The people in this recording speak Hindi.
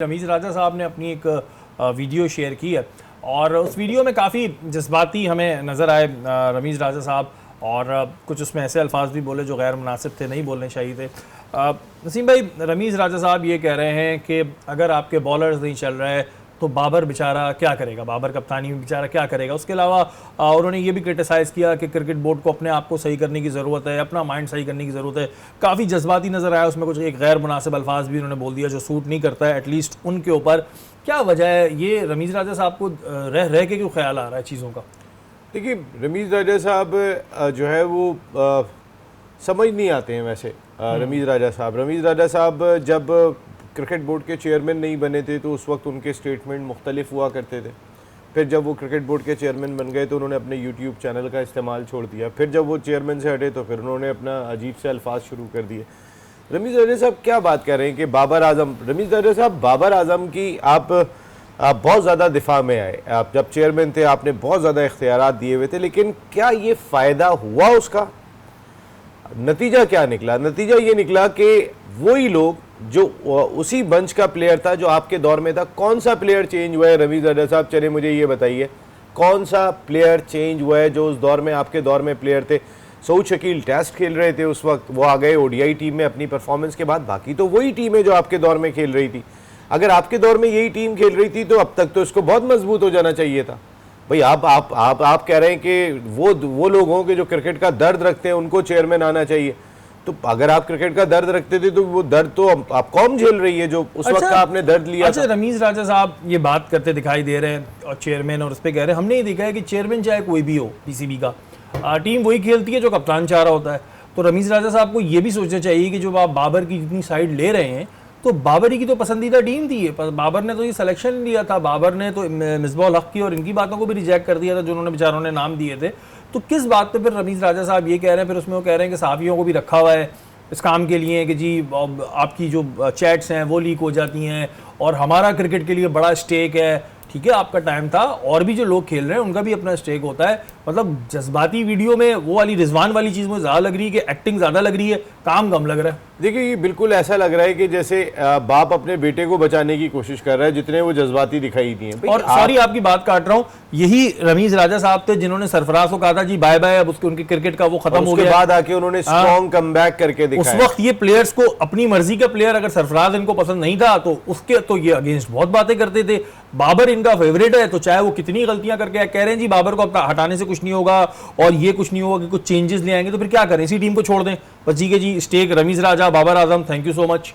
रमीज़ राजा साहब ने अपनी एक वीडियो शेयर की है और उस वीडियो में काफ़ी जज्बाती हमें नज़र आए रमीज़ राजा साहब और कुछ उसमें ऐसे अल्फाज भी बोले जो गैर मुनासिब थे, नहीं बोलने चाहिए थे। नसीम भाई, रमीज़ राजा साहब ये कह रहे हैं कि अगर आपके बॉलर्स नहीं चल रहे तो बाबर बेचारा क्या करेगा, बाबर कप्तानी में बेचारा क्या करेगा। उसके अलावा उन्होंने ये भी क्रिटिसाइज़ किया कि क्रिकेट बोर्ड को अपने आप को सही करने की ज़रूरत है, अपना माइंड सही करने की ज़रूरत है। काफ़ी जज्बाती नज़र आया उसमें, कुछ एक गैर मुनासिब अल्फाज भी उन्होंने बोल दिया जो सूट नहीं करता है एटलीस्ट उनके ऊपर। क्या वजह है ये रमीज़ राजा साहब को रह के क्यों ख्याल आ रहा है चीज़ों का? देखिए, रमीज़ राजा साहब जो है वो समझ नहीं आते हैं वैसे। रमीज़ राजा साहब जब क्रिकेट बोर्ड के चेयरमैन नहीं बने थे तो उस वक्त उनके स्टेटमेंट मुख्तलिफ हुआ करते थे। फिर जब वो क्रिकेट बोर्ड के चेयरमैन बन गए तो उन्होंने अपने यूट्यूब चैनल का इस्तेमाल छोड़ दिया। फिर जब वो चेयरमैन से हटे तो फिर उन्होंने अपना अजीब से अल्फाज शुरू कर दिए। रमीज़ राजा साहब क्या बात कर रहे हैं कि बाबर आजम, रमीज़ राजा साहब बाबर आजम की आप बहुत ज़्यादा दिफा में आए। आप जब चेयरमैन थे आपने बहुत ज़्यादा इख्तियारात दिए हुए थे, लेकिन क्या ये फ़ायदा हुआ? उसका नतीजा क्या निकला? नतीजा ये निकला कि वही लोग जो उसी बंच का प्लेयर था जो आपके दौर में था, कौन सा प्लेयर चेंज हुआ है रमीज़ राजा साहब? चले मुझे ये बताइए, कौन सा प्लेयर चेंज हुआ है जो उस दौर में आपके दौर में प्लेयर थे? सऊद शकील टेस्ट खेल रहे थे उस वक्त, वो आ गए ओडीआई टीम में अपनी परफॉर्मेंस के बाद। बाकी तो वही टीम है जो आपके दौर में खेल रही थी। अगर आपके दौर में यही टीम खेल रही थी तो अब तक तो इसको बहुत मजबूत हो जाना चाहिए था। भाई आप कह रहे हैं कि वो लोग हों कि जो क्रिकेट का दर्द रखते हैं उनको चेयरमैन आना चाहिए। तो अगर आप क्रिकेट का दर्द रखते थे तो वो दर्द तो आप कौम झेल रही है जो उस वक्त का आपने दर्द लिया। अच्छा, रमीज़ राजा साहब ये बात करते दिखाई दे रहे हैं और चेयरमैन, और उस पर कह रहे हैं हमने ये देखा है कि चेयरमैन चाहे कोई भी हो पीसीबी का, टीम वही खेलती है जो कप्तान चाह रहा होता है। तो रमीज़ राजा साहब को ये भी सोचना चाहिए कि जो आप बाबर की जितनी साइड ले रहे हैं तो बाबर ही की तो पसंदीदा टीम थी, बाबर ने तो ये सिलेक्शन लिया था, बाबर ने तो मिसबाह हक की और इनकी बातों को भी रिजेक्ट कर दिया था जो उन्होंने बेचारों ने नाम दिए थे। तो किस बात पे फिर रमीज़ राजा साहब ये कह रहे हैं? फिर उसमें वो कह रहे हैं कि सहाफ़ियों को भी रखा हुआ है इस काम के लिए कि जी आपकी जो चैट्स हैं वो लीक हो जाती हैं और हमारा क्रिकेट के लिए बड़ा स्टेक है। ठीक है, आपका टाइम था, और भी जो लोग खेल रहे हैं उनका भी अपना स्टेक होता है। मतलब जज्बाती वीडियो में वो वाली रिजवान वाली चीज़ मुझे ज़्यादा लग रही है कि एक्टिंग ज़्यादा लग रही है, काम कम लग रहा है। देखिए, ये बिल्कुल ऐसा लग रहा है कि जैसे बाप अपने बेटे को बचाने की कोशिश कर रहा है, जितने वो जज्बाती दिखाई दिए। और सॉरी आपकी बात काट रहा हूँ, यही रमीज़ राजा साहब थे जिन्होंने सरफराज को कहा था जी बाय बाय, अब उसके उनके क्रिकेट का वो खत्म हो गया। उसके बाद आके उन्होंने स्ट्रॉन्ग कमबैक करके दिखाया। उस वक्त ये प्लेयर्स को, अपनी मर्जी का प्लेयर अगर सरफराज इनको पसंद नहीं था तो उसके तो ये अगेंस्ट बहुत बातें करते थे। बाबर इनका फेवरेट है तो चाहे वो कितनी गलतियां करके कह रहे हैं जी बाबर को हटाने से कुछ नहीं होगा और ये कुछ नहीं होगा कि कुछ चेंजेस ले आएंगे, तो फिर क्या करें? इसी टीम को छोड़ दें बस। जी के जी, स्टेक Rameez Raja, Babar Azam, thank you so much.